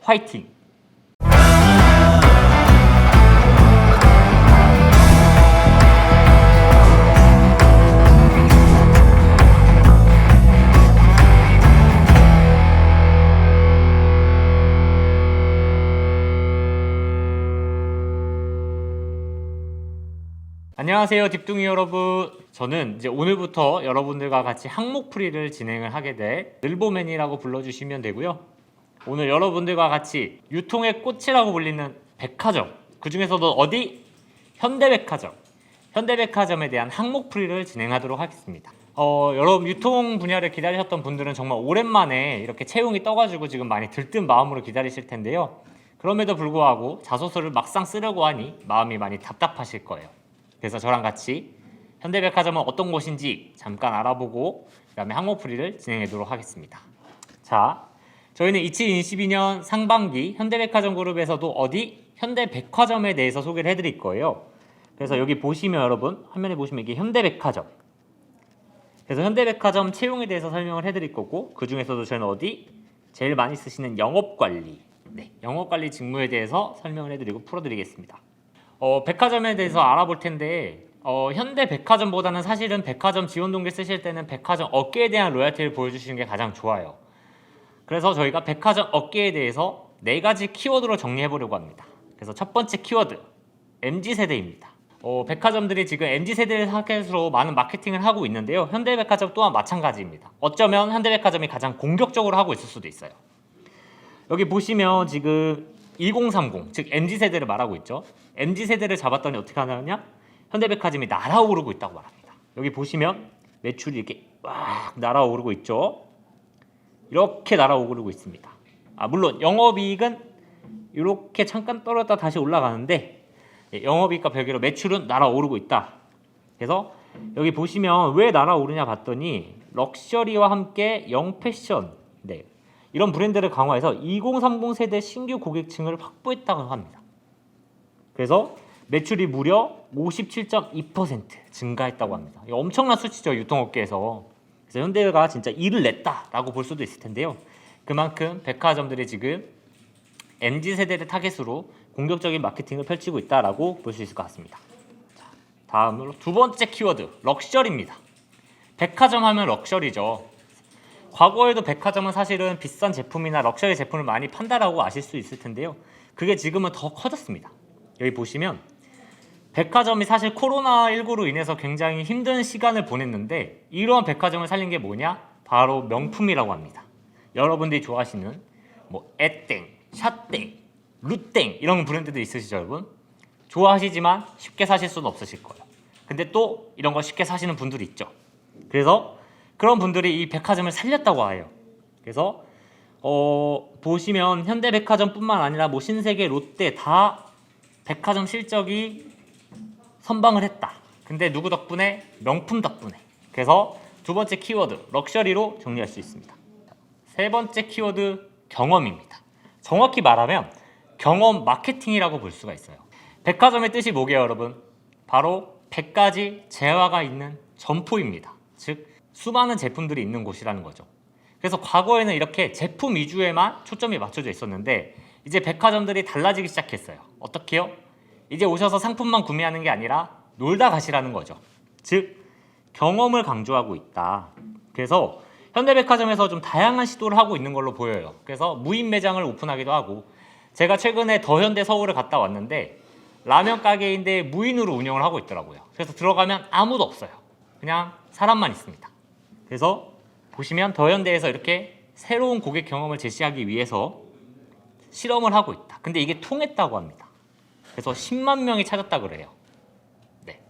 화이팅! 안녕하세요 딥둥이 여러분. 저는 이제 오늘부터 여러분들과 같이 항목풀이를 진행을 하게 될 늘보맨이라고 불러주시면 되고요. 오늘 여러분들과 같이 유통의 꽃이라고 불리는 백화점, 그 중에서도 어디? 현대백화점. 현대백화점에 대한 항목풀이를 진행하도록 하겠습니다. 여러분 유통 분야를 기다리셨던 분들은 정말 오랜만에 이렇게 채용이 떠가지고 지금 많이 들뜬 마음으로 기다리실 텐데요. 그럼에도 불구하고 자소서를 막상 쓰려고 하니 마음이 많이 답답하실 거예요. 그래서 저랑 같이 현대백화점은 어떤 곳인지 잠깐 알아보고 그 다음에 항목풀이를 진행하도록 하겠습니다. 자, 저희는 2022년 상반기 현대백화점 그룹에서도 어디? 현대백화점에 대해서 소개를 해드릴 거예요. 그래서 여기 보시면 여러분 화면에 보시면 이게 현대백화점. 그래서 현대백화점 채용에 대해서 설명을 해드릴 거고, 그 중에서도 저는 어디? 제일 많이 쓰시는 영업관리. 네, 영업관리 직무에 대해서 설명을 해드리고 풀어드리겠습니다. 백화점에 대해서 알아볼 텐데 현대백화점보다는 사실은 백화점 지원동기 쓰실 때는 백화점 업계에 대한 로열티를 보여주시는 게 가장 좋아요. 그래서 저희가 백화점 업계에 대해서 4가지 키워드로 정리해 보려고 합니다. 그래서 첫 번째 키워드 MZ세대입니다. 백화점들이 지금 MZ세대를 타겟으로 많은 마케팅을 하고 있는데요. 현대백화점 또한 마찬가지입니다. 어쩌면 현대백화점이 가장 공격적으로 하고 있을 수도 있어요. 여기 보시면 지금 2030, 즉 MZ세대를 말하고 있죠. MZ세대를 잡았더니 어떻게 하느냐? 현대백화점이 날아오르고 있다고 말합니다. 여기 보시면 매출이 이렇게 막 날아오르고 있죠. 이렇게 날아오르고 있습니다. 물론 영업이익은 이렇게 잠깐 떨어졌다 다시 올라가는데 영업이익과 별개로 매출은 날아오르고 있다. 그래서 여기 보시면 왜 날아오르냐 봤더니 럭셔리와 함께 영패션, 네, 이런 브랜드를 강화해서 2030 세대 신규 고객층을 확보했다고 합니다. 그래서 매출이 무려 57.2% 증가했다고 합니다. 이거 엄청난 수치죠, 유통업계에서. 그래서 현대가 진짜 일을 냈다라고 볼 수도 있을 텐데요. 그만큼 백화점들이 지금 MZ세대를 타겟으로 공격적인 마케팅을 펼치고 있다라고 볼 수 있을 것 같습니다. 자, 다음으로 두 번째 키워드, 럭셔리입니다. 백화점 하면 럭셔리죠. 과거에도 백화점은 사실은 비싼 제품이나 럭셔리 제품을 많이 판다라고 아실 수 있을 텐데요. 그게 지금은 더 커졌습니다. 여기 보시면 백화점이 사실 코로나19로 인해서 굉장히 힘든 시간을 보냈는데 이러한 백화점을 살린 게 뭐냐? 바로 명품이라고 합니다. 여러분들이 좋아하시는 뭐 에땡, 샤땡, 루땡 이런 브랜드들 있으시죠 여러분? 좋아하시지만 쉽게 사실 수는 없으실 거예요. 근데 또 이런 거 쉽게 사시는 분들이 있죠. 그래서 그런 분들이 이 백화점을 살렸다고 해요. 그래서 보시면 현대백화점뿐만 아니라 뭐 신세계, 롯데 다 백화점 실적이 선방을 했다. 근데 누구 덕분에? 명품 덕분에. 그래서 두 번째 키워드 럭셔리로 정리할 수 있습니다. 세 번째 키워드 경험입니다. 정확히 말하면 경험 마케팅이라고 볼 수가 있어요. 백화점의 뜻이 뭐게요 여러분? 바로 100가지 재화가 있는 점포입니다. 즉 수많은 제품들이 있는 곳이라는 거죠. 그래서 과거에는 이렇게 제품 위주에만 초점이 맞춰져 있었는데 이제 백화점들이 달라지기 시작했어요. 어떻게요? 이제 오셔서 상품만 구매하는 게 아니라 놀다 가시라는 거죠. 즉 경험을 강조하고 있다. 그래서 현대백화점에서 좀 다양한 시도를 하고 있는 걸로 보여요. 그래서 무인 매장을 오픈하기도 하고, 제가 최근에 더현대 서울을 갔다 왔는데 라면 가게인데 무인으로 운영을 하고 있더라고요. 그래서 들어가면 아무도 없어요. 그냥 사람만 있습니다. 그래서 보시면 더현대에서 이렇게 새로운 고객 경험을 제시하기 위해서 실험을 하고 있다. 근데 이게 통했다고 합니다. 그래서 10만 명이 찾았다 그래요. 네.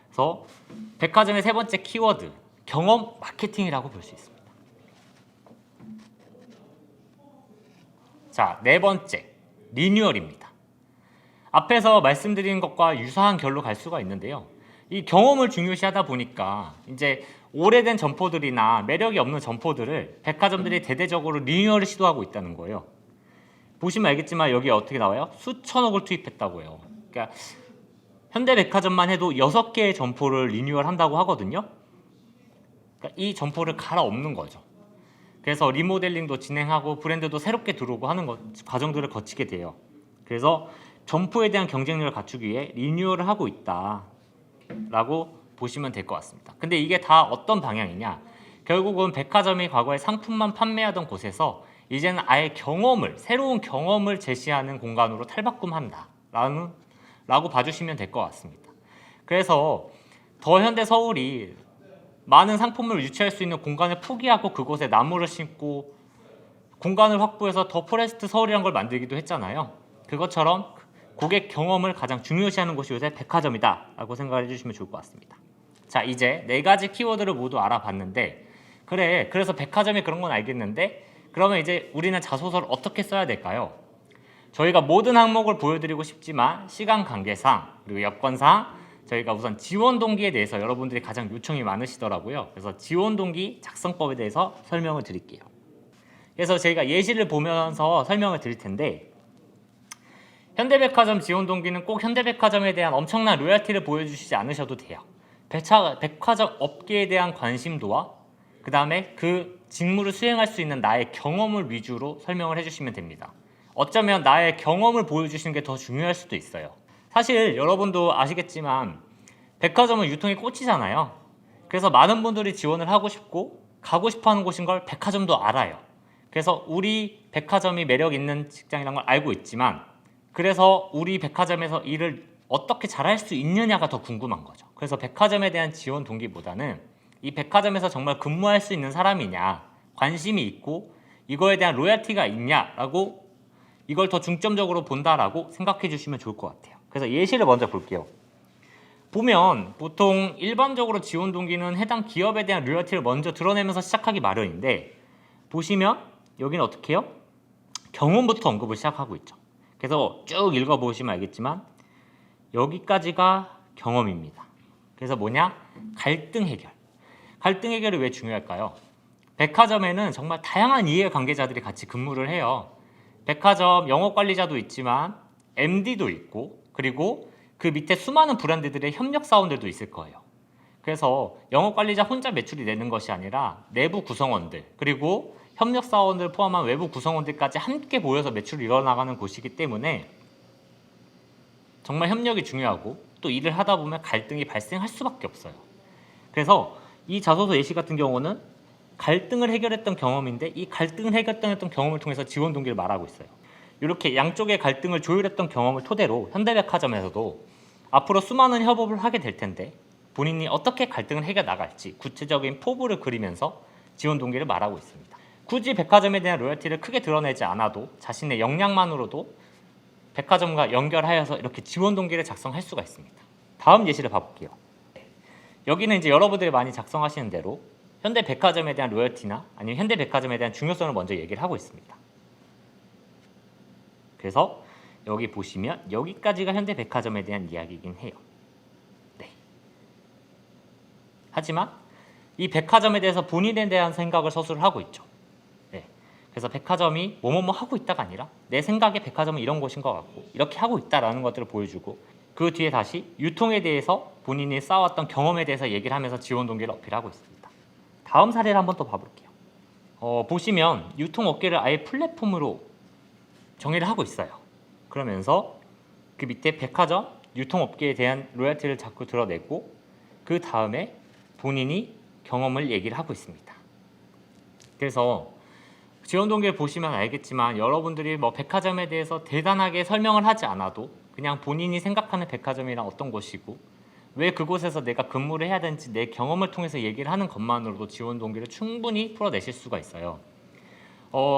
그래서 백화점의 세 번째 키워드 경험 마케팅이라고 볼 수 있습니다. 자, 네 번째 리뉴얼입니다. 앞에서 말씀드린 것과 유사한 결로 갈 수가 있는데요. 이 경험을 중요시하다 보니까 이제 오래된 점포들이나 매력이 없는 점포들을 백화점들이 대대적으로 리뉴얼을 시도하고 있다는 거예요. 보시면 알겠지만 여기 어떻게 나와요? 수천억을 투입했다고 해요. 그러니까 현대백화점만 해도 6개의 점포를 리뉴얼 한다고 하거든요. 그러니까 이 점포를 갈아엎는 거죠. 그래서 리모델링도 진행하고 브랜드도 새롭게 들어오고 하는 과정들을 거치게 돼요. 그래서 점포에 대한 경쟁력을 갖추기 위해 리뉴얼을 하고 있다라고 보시면 될 것 같습니다. 근데 이게 다 어떤 방향이냐? 결국은 백화점이 과거에 상품만 판매하던 곳에서 이제는 아예 새로운 경험을 제시하는 공간으로 탈바꿈한다 라고 봐주시면 될 것 같습니다. 그래서 더 현대 서울이 많은 상품을 유치할 수 있는 공간을 포기하고 그곳에 나무를 심고 공간을 확보해서 더 포레스트 서울이라는 걸 만들기도 했잖아요. 그것처럼 고객 경험을 가장 중요시하는 곳이 요새 백화점이다 라고 생각해 주시면 좋을 것 같습니다. 자, 이제 4가지 키워드를 모두 알아봤는데 그래서 백화점이 그런 건 알겠는데 그러면 이제 우리는 자소서를 어떻게 써야 될까요? 저희가 모든 항목을 보여드리고 싶지만 시간 관계상 그리고 여건상 저희가 우선 지원 동기에 대해서 여러분들이 가장 요청이 많으시더라고요. 그래서 지원 동기 작성법에 대해서 설명을 드릴게요. 그래서 저희가 예시를 보면서 설명을 드릴 텐데 현대백화점 지원 동기는 꼭 현대백화점에 대한 엄청난 로열티를 보여주시지 않으셔도 돼요. 백화점 업계에 대한 관심도와 그 다음에 그 직무를 수행할 수 있는 나의 경험을 위주로 설명을 해주시면 됩니다. 어쩌면 나의 경험을 보여주시는 게 더 중요할 수도 있어요. 사실 여러분도 아시겠지만 백화점은 유통의 꽃이잖아요. 그래서 많은 분들이 지원을 하고 싶고 가고 싶어하는 곳인 걸 백화점도 알아요. 그래서 우리 백화점이 매력 있는 직장이라는 걸 알고 있지만 그래서 우리 백화점에서 일을 어떻게 잘할 수 있느냐가 더 궁금한 거죠. 그래서 백화점에 대한 지원 동기보다는 이 백화점에서 정말 근무할 수 있는 사람이냐, 관심이 있고 이거에 대한 로열티가 있냐라고 이걸 더 중점적으로 본다라고 생각해 주시면 좋을 것 같아요. 그래서 예시를 먼저 볼게요. 보면 보통 일반적으로 지원 동기는 해당 기업에 대한 로열티를 먼저 드러내면서 시작하기 마련인데 보시면 여기는 어떻게 해요? 경험부터 언급을 시작하고 있죠. 그래서 쭉 읽어보시면 알겠지만 여기까지가 경험입니다. 그래서 뭐냐? 갈등 해결. 갈등 해결이 왜 중요할까요? 백화점에는 정말 다양한 이해관계자들이 같이 근무를 해요. 백화점 영업관리자도 있지만 MD도 있고 그리고 그 밑에 수많은 브랜드들의 협력사원들도 있을 거예요. 그래서 영업관리자 혼자 매출이 내는 것이 아니라 내부 구성원들 그리고 협력사원들 포함한 외부 구성원들까지 함께 모여서 매출이 일어나가는 곳이기 때문에 정말 협력이 중요하고 또 일을 하다 보면 갈등이 발생할 수밖에 없어요. 그래서 이 자소서 예시 같은 경우는 갈등을 해결했던 경험인데 이 갈등을 해결했던 경험을 통해서 지원 동기를 말하고 있어요. 이렇게 양쪽의 갈등을 조율했던 경험을 토대로 현대백화점에서도 앞으로 수많은 협업을 하게 될 텐데 본인이 어떻게 갈등을 해결 나갈지 구체적인 포부를 그리면서 지원 동기를 말하고 있습니다. 굳이 백화점에 대한 로열티를 크게 드러내지 않아도 자신의 역량만으로도 백화점과 연결하여서 이렇게 지원 동기를 작성할 수가 있습니다. 다음 예시를 봐볼게요. 여기는 이제 여러분들이 많이 작성하시는 대로 현대백화점에 대한 로열티나 아니면 현대백화점에 대한 중요성을 먼저 얘기를 하고 있습니다. 그래서 여기 보시면 여기까지가 현대백화점에 대한 이야기이긴 해요. 네. 하지만 이 백화점에 대해서 본인에 대한 생각을 서술을 하고 있죠. 네. 그래서 백화점이 뭐뭐뭐 하고 있다가 아니라 내 생각에 백화점은 이런 곳인 것 같고 이렇게 하고 있다라는 것들을 보여주고 그 뒤에 다시 유통에 대해서 본인이 쌓아왔던 경험에 대해서 얘기를 하면서 지원 동기를 어필하고 있습니다. 다음 사례를 한번 또 봐볼게요. 보시면 유통업계를 아예 플랫폼으로 정의를 하고 있어요. 그러면서 그 밑에 백화점, 유통업계에 대한 로열티를 자꾸 드러내고 그 다음에 본인이 경험을 얘기를 하고 있습니다. 그래서 지원 동기를 보시면 알겠지만 여러분들이 뭐 백화점에 대해서 대단하게 설명을 하지 않아도 그냥 본인이 생각하는 백화점이란 어떤 곳이고 왜 그곳에서 내가 근무를 해야 되는지 내 경험을 통해서 얘기를 하는 것만으로도 지원 동기를 충분히 풀어내실 수가 있어요.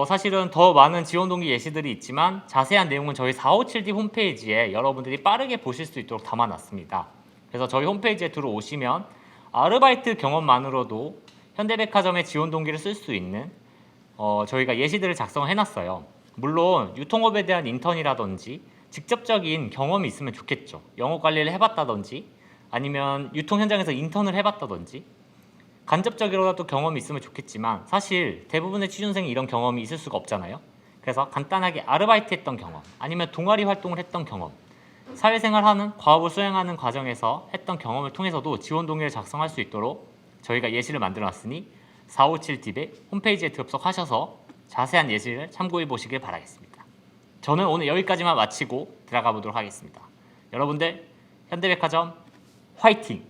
사실은 더 많은 지원 동기 예시들이 있지만 자세한 내용은 저희 457D 홈페이지에 여러분들이 빠르게 보실 수 있도록 담아놨습니다. 그래서 저희 홈페이지에 들어오시면 아르바이트 경험만으로도 현대백화점의 지원 동기를 쓸 수 있는 저희가 예시들을 작성을 해놨어요. 물론 유통업에 대한 인턴이라든지 직접적인 경험이 있으면 좋겠죠. 영업 관리를 해봤다든지 아니면 유통 현장에서 인턴을 해봤다든지 간접적으로라도 경험이 있으면 좋겠지만 사실 대부분의 취준생이 이런 경험이 있을 수가 없잖아요. 그래서 간단하게 아르바이트 했던 경험 아니면 동아리 활동을 했던 경험 사회생활하는 과업을 수행하는 과정에서 했던 경험을 통해서도 지원 동기를 작성할 수 있도록 저희가 예시를 만들어 놨으니 457팁의 홈페이지에 접속하셔서 자세한 예시를 참고해 보시길 바라겠습니다. 저는 오늘 여기까지만 마치고 들어가 보도록 하겠습니다. 여러분들 현대백화점 화이팅!